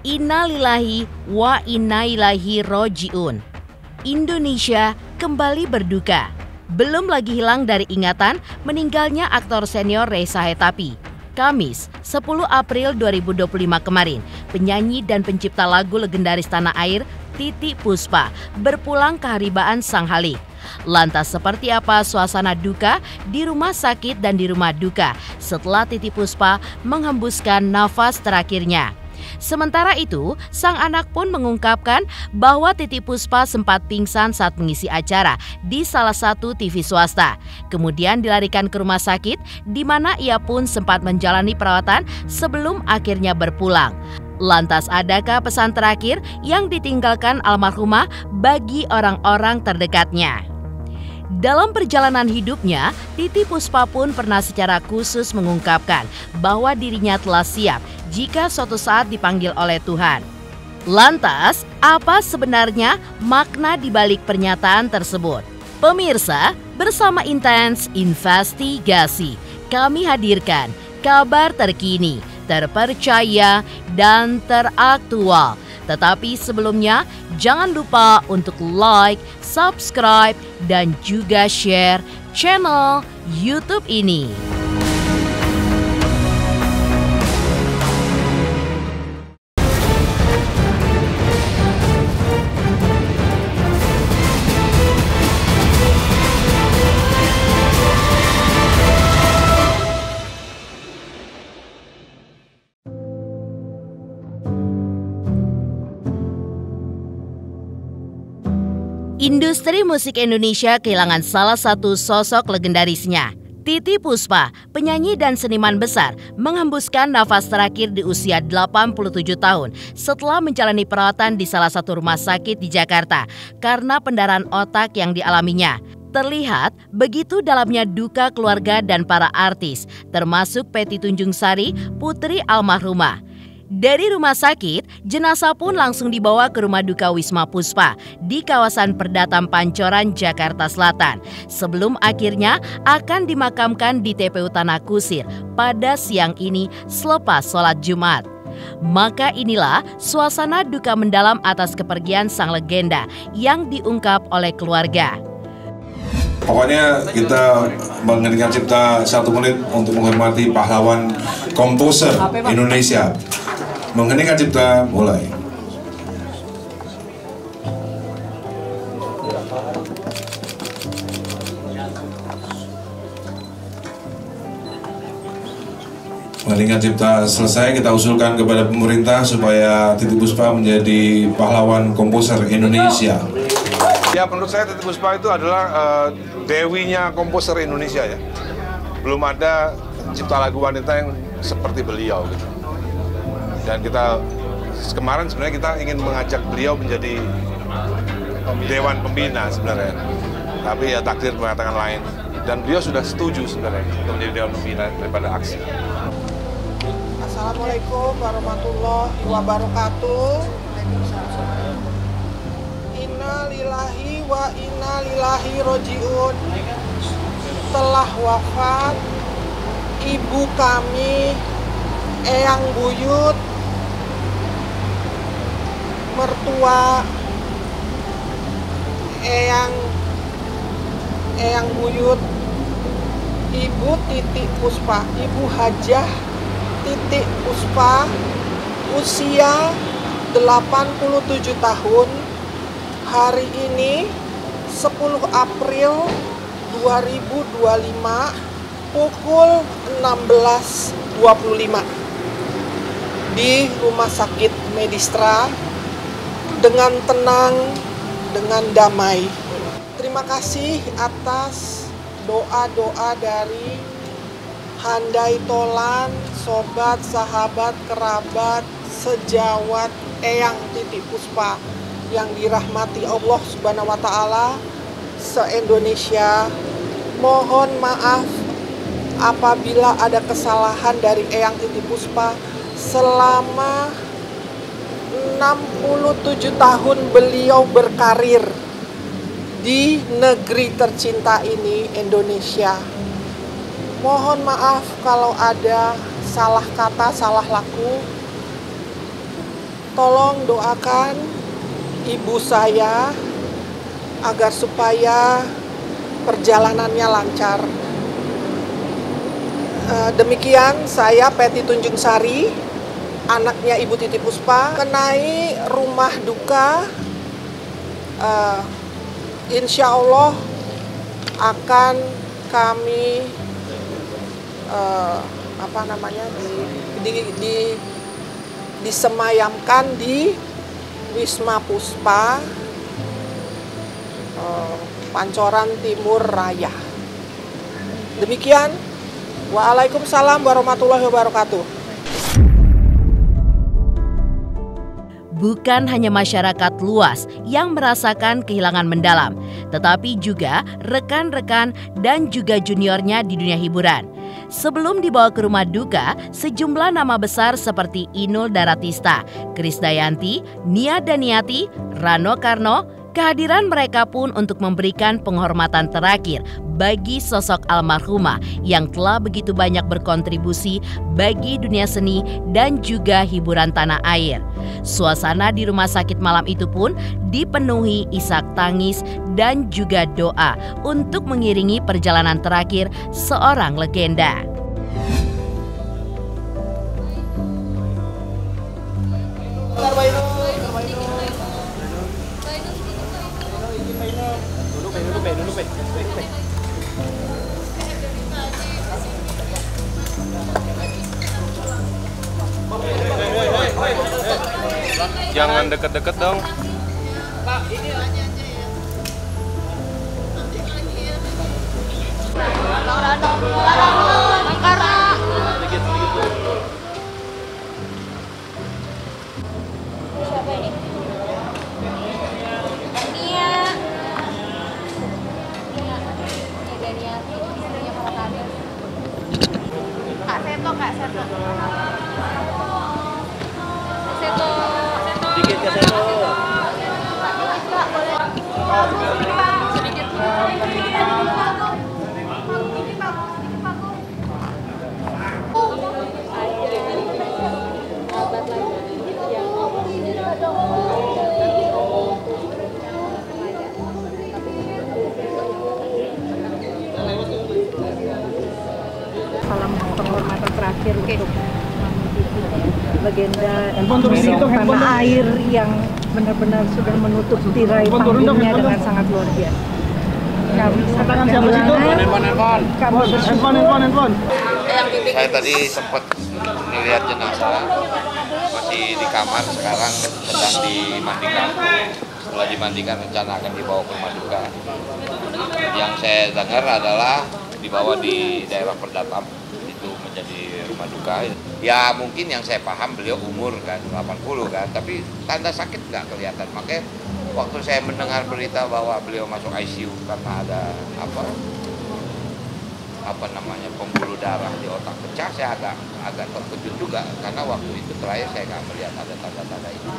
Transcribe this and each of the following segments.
Innalillahi wa inna ilaihi roji'un. Indonesia kembali berduka. Belum lagi hilang dari ingatan meninggalnya aktor senior Reza Hetapi. Kamis, 10 April 2025 kemarin, penyanyi dan pencipta lagu legendaris tanah air Titiek Puspa berpulang ke haribaan sang halik. Lantas seperti apa suasana duka di rumah sakit dan di rumah duka setelah Titiek Puspa menghembuskan nafas terakhirnya? Sementara itu, sang anak pun mengungkapkan bahwa Titiek Puspa sempat pingsan saat mengisi acara di salah satu TV swasta. Kemudian dilarikan ke rumah sakit di mana ia pun sempat menjalani perawatan sebelum akhirnya berpulang. Lantas adakah pesan terakhir yang ditinggalkan almarhumah bagi orang-orang terdekatnya? Dalam perjalanan hidupnya, Titiek Puspa pun pernah secara khusus mengungkapkan bahwa dirinya telah siap jika suatu saat dipanggil oleh Tuhan. Lantas, apa sebenarnya makna di balik pernyataan tersebut? Pemirsa, bersama Intens Investigasi, kami hadirkan kabar terkini, terpercaya, dan teraktual. Tetapi sebelumnya, jangan lupa untuk like, subscribe, dan juga share channel YouTube ini. Industri musik Indonesia kehilangan salah satu sosok legendarisnya. Titiek Puspa, penyanyi dan seniman besar, menghembuskan nafas terakhir di usia 87 tahun setelah menjalani perawatan di salah satu rumah sakit di Jakarta karena pendarahan otak yang dialaminya. Terlihat begitu dalamnya duka keluarga dan para artis, termasuk Peti Tunjungsari, putri almarhumah. Dari rumah sakit, jenazah pun langsung dibawa ke rumah duka Wisma Puspa di kawasan Perdatam Pancoran, Jakarta Selatan. Sebelum akhirnya akan dimakamkan di TPU Tanah Kusir pada siang ini selepas sholat Jumat. Maka inilah suasana duka mendalam atas kepergian sang legenda yang diungkap oleh keluarga. Pokoknya kita mengeningkan cipta 1 menit untuk menghormati pahlawan komposer Indonesia. Mengeningkan cipta, mulai. Mengeningkan cipta selesai, kita usulkan kepada pemerintah supaya Titiek Puspa menjadi pahlawan komposer Indonesia. Ya, menurut saya Titiek Puspa itu adalah dewinya komposer Indonesia ya. Belum ada cipta lagu wanita yang seperti beliau gitu. Dan kita kemarin sebenarnya kita ingin mengajak beliau menjadi dewan pembina sebenarnya. Tapi ya takdir mengatakan lain. Dan beliau sudah setuju sebenarnya untuk menjadi dewan pembina daripada aksi. Assalamualaikum warahmatullahi wabarakatuh. Innalillahi wa inna ilaihi roji'un. Telah wafat ibu kami, Eyang Buyut, mertua Eyang Buyut, Ibu Titiek Puspa, Ibu Hajah Titiek Puspa, usia 87 tahun. Hari ini 10 April 2025 pukul 16.25 di Rumah Sakit Medistra dengan tenang, dengan damai. Terima kasih atas doa-doa dari handai tolan, sobat, sahabat, kerabat, sejawat Eyang Titiek Puspa yang dirahmati Allah Subhanahu wa Ta'ala se-Indonesia. Mohon maaf apabila ada kesalahan dari Eyang Titiek Puspa selama 67 tahun beliau berkarir di negeri tercinta ini, Indonesia. Mohon maaf kalau ada salah kata, salah laku. tolong doakan ibu saya agar supaya perjalanannya lancar. Demikian saya Peti Tunjung Sari, anaknya Ibu Titi Puspa, mengenai rumah duka. Insya Allah akan kami disemayamkan di Wisma Puspa, Pancoran Timur Raya. Demikian. Waalaikumsalam warahmatullahi wabarakatuh. Bukan hanya masyarakat luas yang merasakan kehilangan mendalam, tetapi juga rekan-rekan dan juga juniornya di dunia hiburan. Sebelum dibawa ke rumah duka, sejumlah nama besar seperti Inul Daratista, Krisdayanti, Nia Daniati, Rano Karno, kehadiran mereka pun untuk memberikan penghormatan terakhir bagi sosok almarhumah yang telah begitu banyak berkontribusi bagi dunia seni dan juga hiburan tanah air. Suasana di rumah sakit malam itu pun dipenuhi isak tangis dan juga doa untuk mengiringi perjalanan terakhir seorang legenda. Jangan deket-deket dong. Pak, ini aja ya. Siapa ini? Nia. Nia, istrinya Pak Kades. Kak Seto. Dikit ke Seto. Sedikit. Salam penghormatan terakhir untuk legenda tanah air yang benar-benar sudah menutup tirai panggungnya dengan sangat luar biasa. Kami sangat kehilangan. Saya tadi sempat melihat jenazah masih di kamar, sekarang sedang dimandikan. Setelah dimandikan rencana akan dibawa ke rumah duka. Yang saya dengar adalah dibawa di daerah Perdatap, itu menjadi rumah duka. Ya mungkin yang saya paham beliau umur kan 80 kan, tapi tanda sakit nggak kelihatan. Makanya waktu saya mendengar berita bahwa beliau masuk ICU karena ada pembuluh darah di otak pecah, saya agak terkejut juga karena waktu itu terakhir saya nggak melihat ada tanda-tanda itu.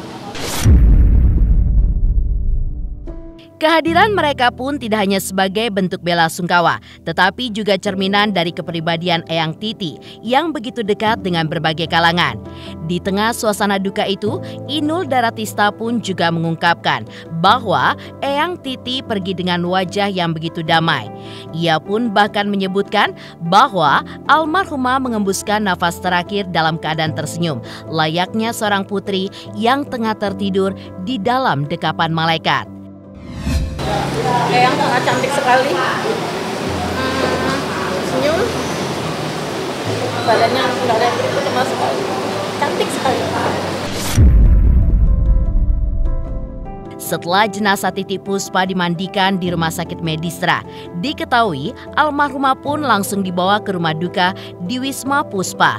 Kehadiran mereka pun tidak hanya sebagai bentuk bela sungkawa, tetapi juga cerminan dari kepribadian Eyang Titi yang begitu dekat dengan berbagai kalangan. Di tengah suasana duka itu, Inul Daratista pun juga mengungkapkan bahwa Eyang Titi pergi dengan wajah yang begitu damai. Ia pun bahkan menyebutkan bahwa almarhumah mengembuskan nafas terakhir dalam keadaan tersenyum, layaknya seorang putri yang tengah tertidur di dalam dekapan malaikat. Eyang sangat cantik sekali. Senyum. Badannya nggak ada yang cemas sekali. Cantik sekali. Setelah jenazah Titi Puspa dimandikan di Rumah Sakit Medistra, diketahui almarhumah pun langsung dibawa ke rumah duka di Wisma Puspa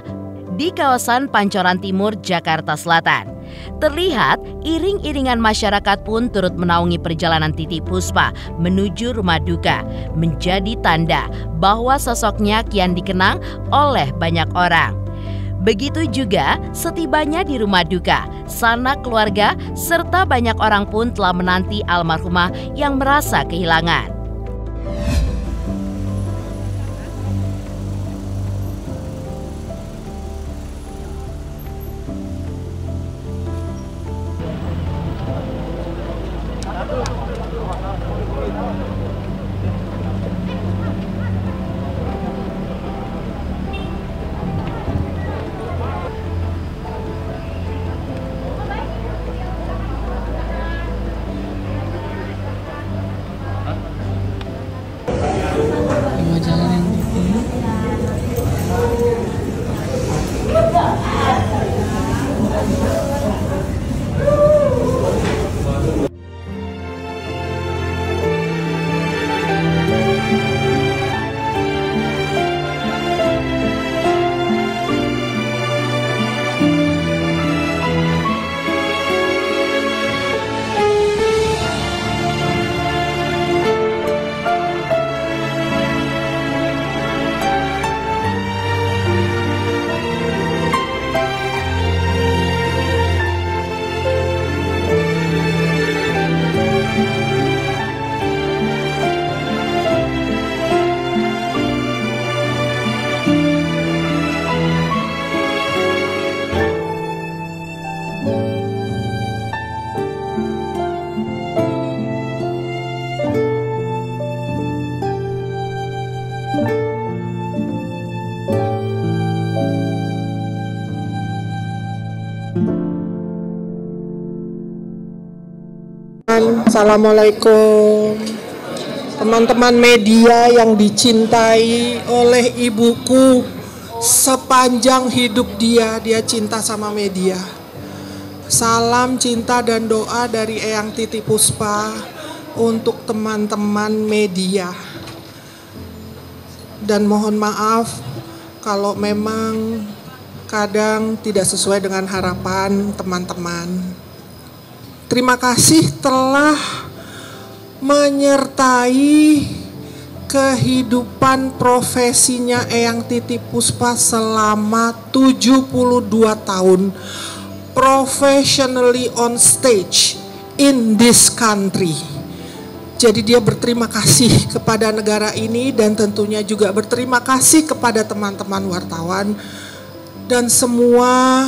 di kawasan Pancoran Timur, Jakarta Selatan. Terlihat iring-iringan masyarakat pun turut menaungi perjalanan Titi Puspa menuju rumah duka, menjadi tanda bahwa sosoknya kian dikenang oleh banyak orang. Begitu juga setibanya di rumah duka, sanak keluarga serta banyak orang pun telah menanti almarhumah yang merasa kehilangan. Assalamualaikum teman-teman media yang dicintai oleh ibuku. Sepanjang hidup dia cinta sama media. Salam cinta dan doa dari Eyang Titi Puspa untuk teman-teman media. Dan mohon maaf kalau memang kadang tidak sesuai dengan harapan teman-teman. Terima kasih telah menyertai kehidupan profesinya Eyang Titi Puspa selama 72 tahun professionally on stage in this country. Jadi dia berterima kasih kepada negara ini dan tentunya juga berterima kasih kepada teman-teman wartawan dan semua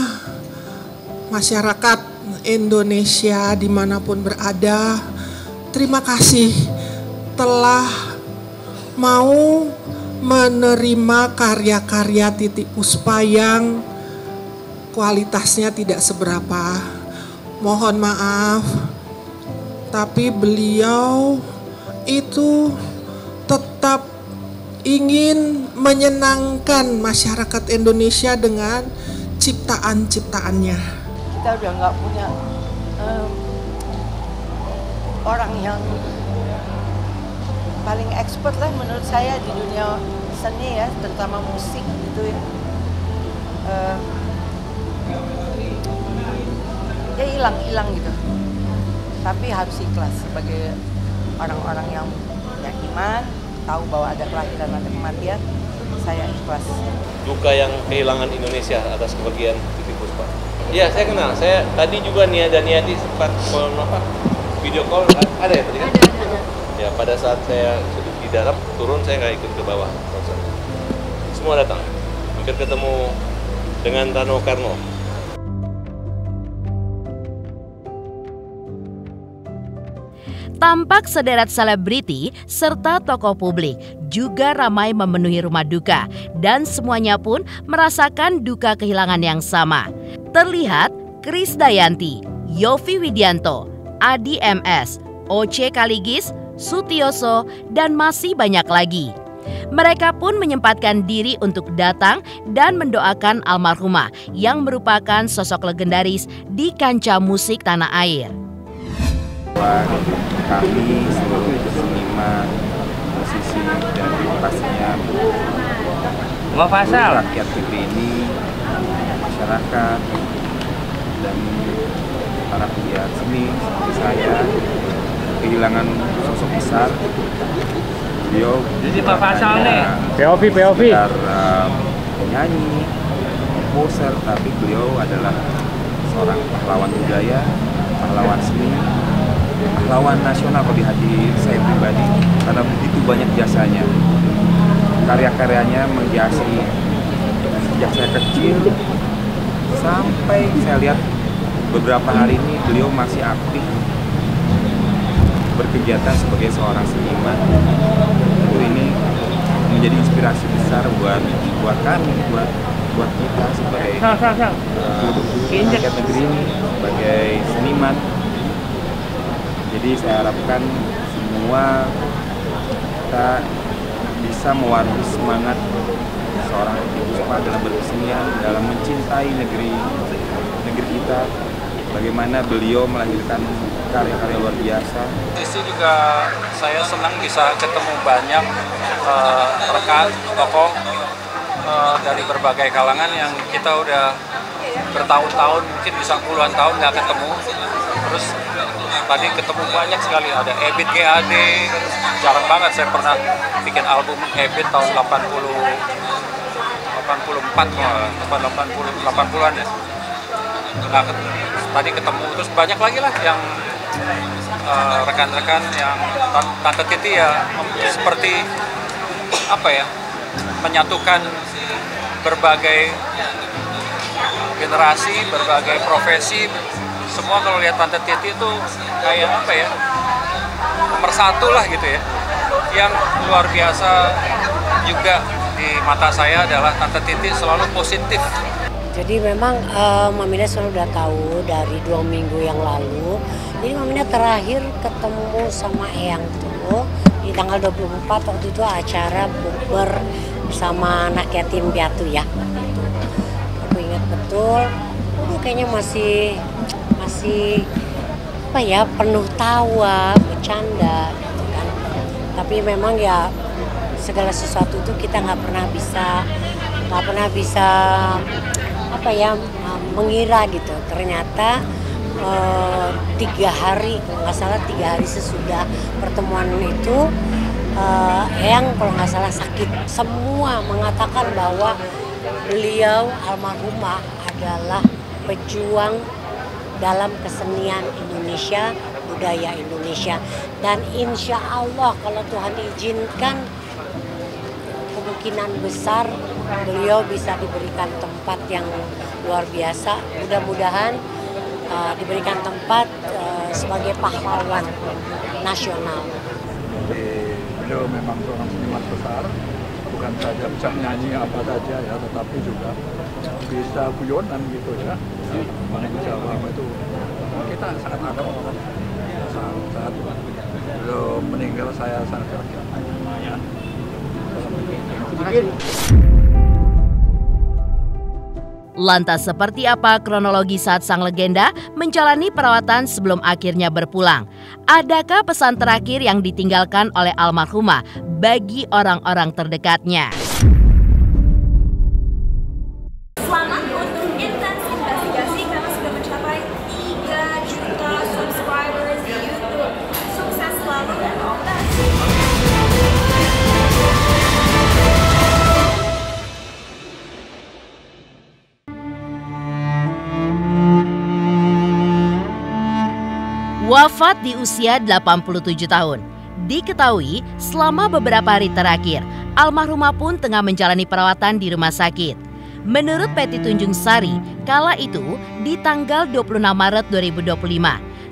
masyarakat Indonesia dimanapun berada. Terima kasih telah mau menerima karya-karya Titi Puspa yang kualitasnya tidak seberapa. Mohon maaf, tapi beliau itu tetap ingin menyenangkan masyarakat Indonesia dengan ciptaan-ciptaannya. Kita udah nggak punya orang yang paling expert lah menurut saya di dunia seni ya, terutama musik gitu ya. Ya hilang gitu. Tapi harus ikhlas sebagai orang-orang yang punya iman, tahu bahwa ada kelahiran, ada kematian. Saya ikhlas. Duka yang kehilangan Indonesia atas kepergian Titi Puspa. Iya, saya kenal. Saya tadi juga Nia dan Niati sempat video call. Ada ya tadi kan? Ada. Ya, pada saat saya sudah di dalam turun, saya nggak ikut ke bawah. Semua datang. Hampir ketemu dengan Rano Karno. Tampak sederet selebriti serta tokoh publik juga ramai memenuhi rumah duka dan semuanya pun merasakan duka kehilangan yang sama. Terlihat Krisdayanti, Yovie Widianto, Adi MS, Oce Kaligis, Sutioso, dan masih banyak lagi. Mereka pun menyempatkan diri untuk datang dan mendoakan almarhumah yang merupakan sosok legendaris di kancah musik tanah air. Kami seluruh seniman, musisi, dan pastinya rakyat negeri ini, masyarakat, dan para pegiat seni seperti saya kehilangan sosok besar. Beliau POV penyanyi, komposer, tapi beliau adalah seorang pahlawan budaya, pahlawan seni, pahlawan nasional kalau di hati saya pribadi, karena begitu banyak jasanya. Karya-karyanya menghiasi sejak saya kecil sampai saya lihat beberapa hari ini beliau masih aktif berkegiatan sebagai seorang seniman. Tentu ini menjadi inspirasi besar buat kami, buat kita sebagai rakyat negeri ini, sebagai seniman. Jadi saya harapkan semua kita bisa mewarisi semangat seorang Titi Puspa dalam berkesenian, dalam mencintai negeri kita. Bagaimana beliau melahirkan karya-karya luar biasa. Sisi juga saya senang bisa ketemu banyak rekan, tokoh dari berbagai kalangan yang kita udah bertahun-tahun, mungkin bisa puluhan tahun nggak ketemu. Terus tadi ketemu banyak sekali, ada Ebit GAD, jarang banget saya pernah bikin album Ebit tahun 80-an ya. Nah, tadi ketemu, terus banyak lagi lah yang rekan-rekan yang Tante Titi ya seperti apa ya, menyatukan berbagai generasi, berbagai profesi. Semua kalau lihat Tante Titi itu kayak apa ya, nomor satu lah gitu ya, yang luar biasa juga di mata saya adalah Tante Titi selalu positif. Jadi memang Mamina sudah tahu dari 2 minggu yang lalu. Jadi Mamina terakhir ketemu sama Eyang tuh di tanggal 24 waktu itu acara bukber bersama anak yatim piatu ya. Aku ingat betul, kayaknya masih apa ya, penuh tawa, bercanda gitu kan. Tapi memang ya segala sesuatu itu kita nggak pernah bisa apa ya, mengira gitu. Ternyata 3 hari, kalau nggak salah 3 hari sesudah pertemuan itu, Eyang kalau nggak salah sakit. Semua mengatakan bahwa beliau almarhumah adalah pejuang dalam kesenian Indonesia, budaya Indonesia. Dan insya Allah kalau Tuhan izinkan, kemungkinan besar beliau bisa diberikan tempat yang luar biasa. Mudah-mudahan diberikan tempat sebagai pahlawan nasional. Beliau memang seorang seniman besar, bukan saja bisa nyanyi apa saja ya, tetapi juga bisa guyonan gitu ya. Orang Jawa itu kita sangat agam, saat beliau meninggal saya sangat kaget. Lantas seperti apa kronologi saat sang legenda menjalani perawatan sebelum akhirnya berpulang? Adakah pesan terakhir yang ditinggalkan oleh almarhumah bagi orang-orang terdekatnya? Selamat untuk intens investigasi karena sudah mencapai 3 juta subscribers di YouTube. Sukses selalu dan all the best. Wafat di usia 87 tahun. Diketahui selama beberapa hari terakhir, almarhumah pun tengah menjalani perawatan di rumah sakit. Menurut Peti Tunjung Sari, kala itu di tanggal 26 Maret 2025,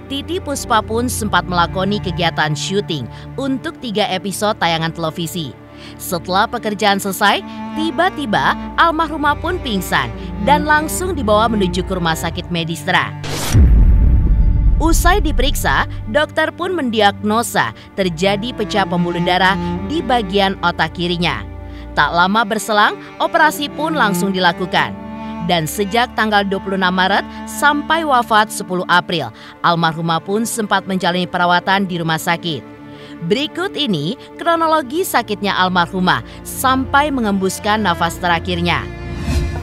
Titi Puspa pun sempat melakoni kegiatan syuting untuk 3 episode tayangan televisi. Setelah pekerjaan selesai, tiba-tiba almarhumah pun pingsan dan langsung dibawa menuju ke rumah sakit Medistra. Usai diperiksa, dokter pun mendiagnosa terjadi pecah pembuluh darah di bagian otak kirinya. Tak lama berselang, operasi pun langsung dilakukan. Dan sejak tanggal 26 Maret sampai wafat 10 April, almarhumah pun sempat menjalani perawatan di rumah sakit. Berikut ini kronologi sakitnya almarhumah sampai mengembuskan nafas terakhirnya.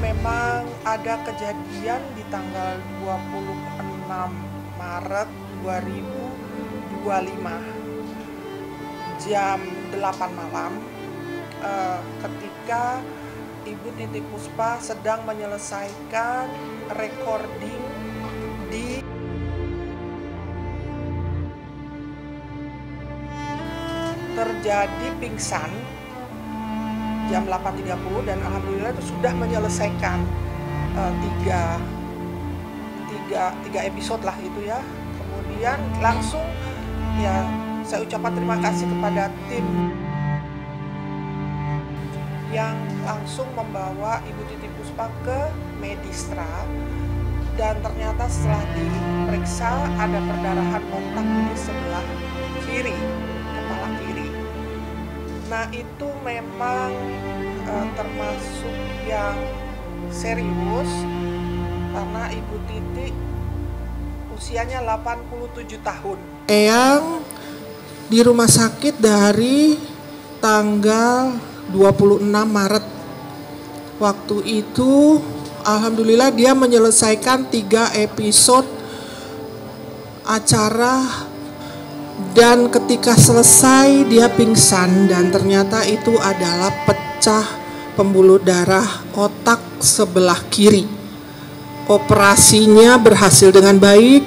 Memang ada kejadian di tanggal 26 Maret 2025 jam 8 malam ketika Ibu Titi Puspa sedang menyelesaikan recording di terjadi pingsan jam 8.30 dan alhamdulillah itu sudah menyelesaikan tiga episode lah itu ya. Kemudian langsung ya saya ucapkan terima kasih kepada tim yang langsung membawa Ibu Titi Puspa ke Medistra, dan ternyata setelah diperiksa ada perdarahan otak di sebelah kiri, kepala kiri. Nah itu memang termasuk yang serius karena Ibu Titi usianya 87 tahun. Eyang di rumah sakit dari tanggal 26 Maret. Waktu itu alhamdulillah dia menyelesaikan 3 episode acara, dan ketika selesai dia pingsan dan ternyata itu adalah pecah pembuluh darah otak sebelah kiri. Operasinya berhasil dengan baik,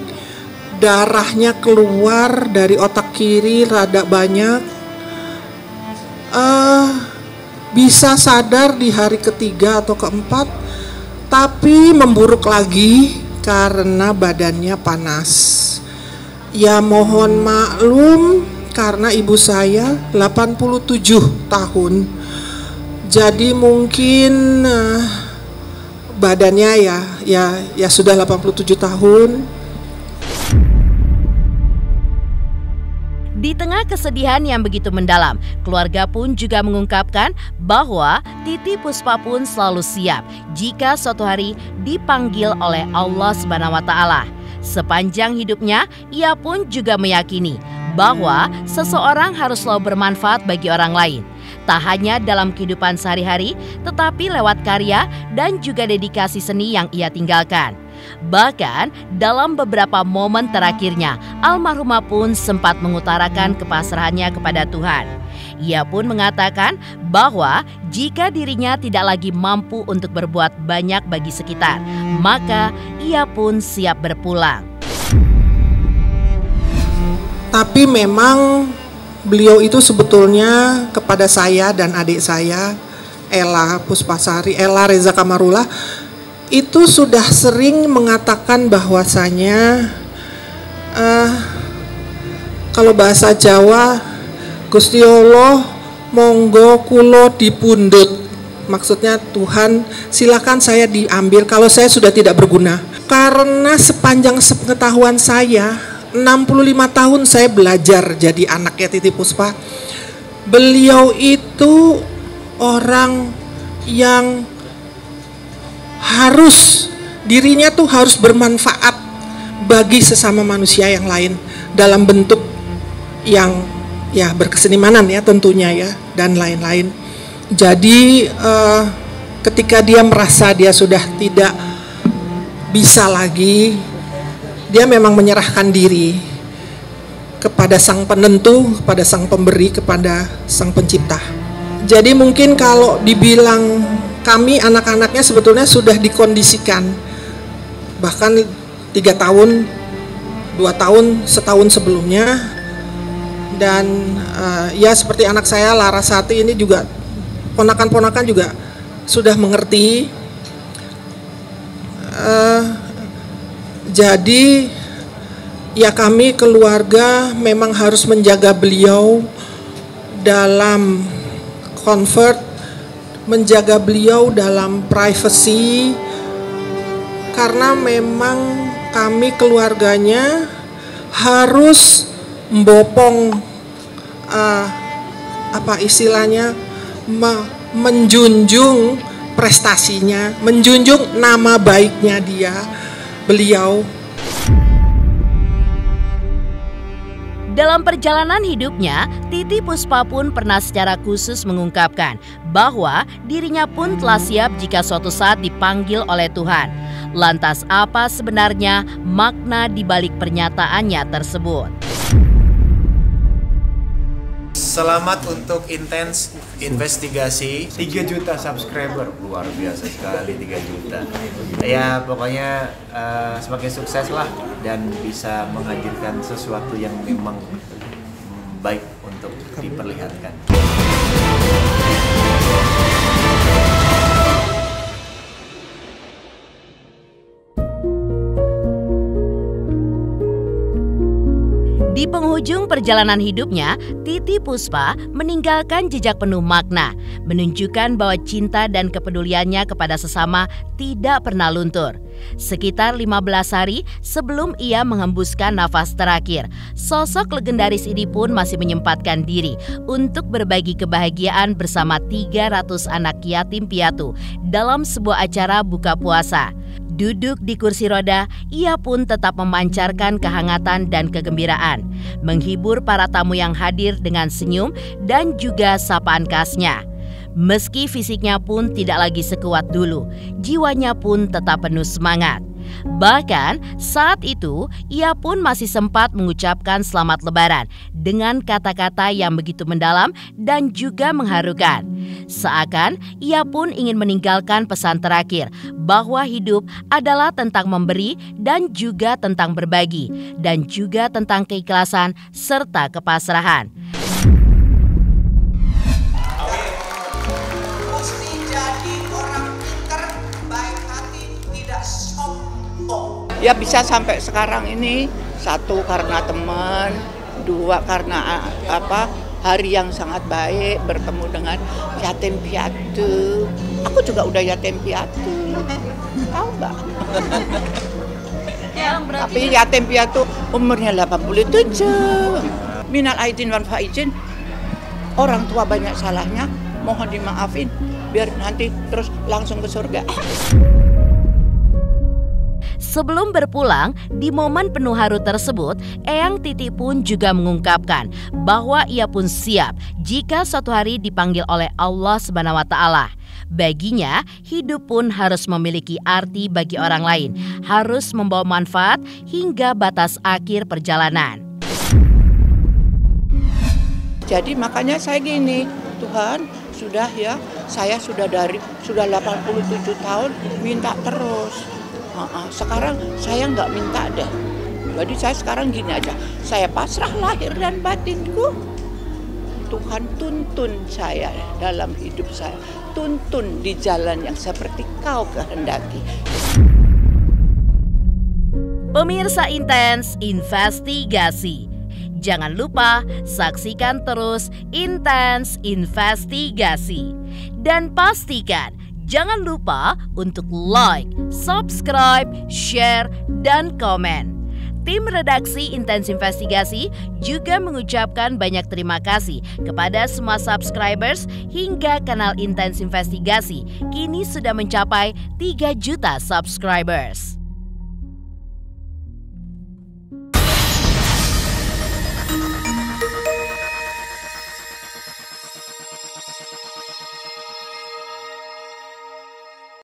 darahnya keluar dari otak kiri rada banyak. Bisa sadar di hari ketiga atau keempat, tapi memburuk lagi karena badannya panas. Ya mohon maklum karena ibu saya 87 tahun Jadi mungkin badannya ya sudah 87 tahun. Di tengah kesedihan yang begitu mendalam, keluarga pun juga mengungkapkan bahwa Titi Puspa pun selalu siap jika suatu hari dipanggil oleh Allah Subhanahu wa Ta'ala. Sepanjang hidupnya, ia pun juga meyakini bahwa seseorang harus selalu bermanfaat bagi orang lain. Tak hanya dalam kehidupan sehari-hari, tetapi lewat karya dan juga dedikasi seni yang ia tinggalkan. Bahkan dalam beberapa momen terakhirnya, almarhumah pun sempat mengutarakan kepasrahannya kepada Tuhan. Ia pun mengatakan bahwa jika dirinya tidak lagi mampu untuk berbuat banyak bagi sekitar, maka ia pun siap berpulang. Tapi memang beliau itu sebetulnya kepada saya dan adik saya, Ella Puspasari, Ella Reza Kamarullah, itu sudah sering mengatakan bahwasanya kalau bahasa Jawa, Gusti Allah monggo kulo dipundhut. Maksudnya Tuhan silakan saya diambil kalau saya sudah tidak berguna. Karena sepanjang sepengetahuan saya, 65 tahun saya belajar jadi anaknya Titi Puspa. Beliau itu orang yang dirinya tuh harus bermanfaat bagi sesama manusia yang lain dalam bentuk yang ya berkesenimanan ya tentunya ya dan lain-lain. Jadi ketika dia merasa dia sudah tidak bisa lagi, dia memang menyerahkan diri kepada sang penentu, kepada sang pemberi, kepada sang pencipta. Jadi mungkin kalau dibilang kami anak-anaknya sebetulnya sudah dikondisikan bahkan 3 tahun, 2 tahun, setahun sebelumnya. Dan ya seperti anak saya Larasati ini juga ponakan-ponakan juga sudah mengerti. Jadi ya kami keluarga memang harus menjaga beliau dalam comfort, menjaga beliau dalam privacy, karena memang kami keluarganya harus membopong menjunjung prestasinya, menjunjung nama baiknya beliau. Dalam perjalanan hidupnya, Titi Puspa pun pernah secara khusus mengungkapkan bahwa dirinya pun telah siap jika suatu saat dipanggil oleh Tuhan. Lantas apa sebenarnya makna di balik pernyataannya tersebut? Selamat untuk Intens Investigasi. 3 juta subscriber, luar biasa sekali 3 juta. Ya pokoknya semakin sukses lah dan bisa menghadirkan sesuatu yang memang baik untuk diperlihatkan. Di penghujung perjalanan hidupnya, Titi Puspa meninggalkan jejak penuh makna, menunjukkan bahwa cinta dan kepeduliannya kepada sesama tidak pernah luntur. Sekitar 15 hari sebelum ia menghembuskan nafas terakhir, sosok legendaris ini pun masih menyempatkan diri untuk berbagi kebahagiaan bersama 300 anak yatim piatu dalam sebuah acara buka puasa. Duduk di kursi roda, ia pun tetap memancarkan kehangatan dan kegembiraan, menghibur para tamu yang hadir dengan senyum dan juga sapaan khasnya. Meski fisiknya pun tidak lagi sekuat dulu, jiwanya pun tetap penuh semangat. Bahkan saat itu ia pun masih sempat mengucapkan selamat lebaran dengan kata-kata yang begitu mendalam dan juga mengharukan. Seakan ia pun ingin meninggalkan pesan terakhir bahwa hidup adalah tentang memberi dan juga tentang berbagi dan juga tentang keikhlasan serta kepasrahan. Ya bisa sampai sekarang ini, 1 karena teman, 2 karena hari yang sangat baik, bertemu dengan yatim piatu. Aku juga udah yatim piatu, tahu nggak? Tapi yatim piatu umurnya 87. Minal aidin wal faizin, orang tua banyak salahnya, mohon dimaafin, biar nanti terus langsung ke surga. Sebelum berpulang, di momen penuh haru tersebut, Eyang Titi pun juga mengungkapkan bahwa ia pun siap jika suatu hari dipanggil oleh Allah Subhanahu wa Ta'ala. Baginya, hidup pun harus memiliki arti bagi orang lain, harus membawa manfaat hingga batas akhir perjalanan. Jadi makanya saya gini, Tuhan sudah ya, saya sudah 87 tahun minta terus. Sekarang saya nggak minta deh. Jadi saya sekarang gini aja, saya pasrah lahir dan batinku. Tuhan tuntun saya dalam hidup saya, tuntun di jalan yang seperti Kau kehendaki. Pemirsa Intens Investigasi, jangan lupa saksikan terus Intens Investigasi. Dan pastikan jangan lupa untuk like, subscribe, share, dan komen. Tim redaksi Intens Investigasi juga mengucapkan banyak terima kasih kepada semua subscribers hingga kanal Intens Investigasi kini sudah mencapai 3 juta subscribers.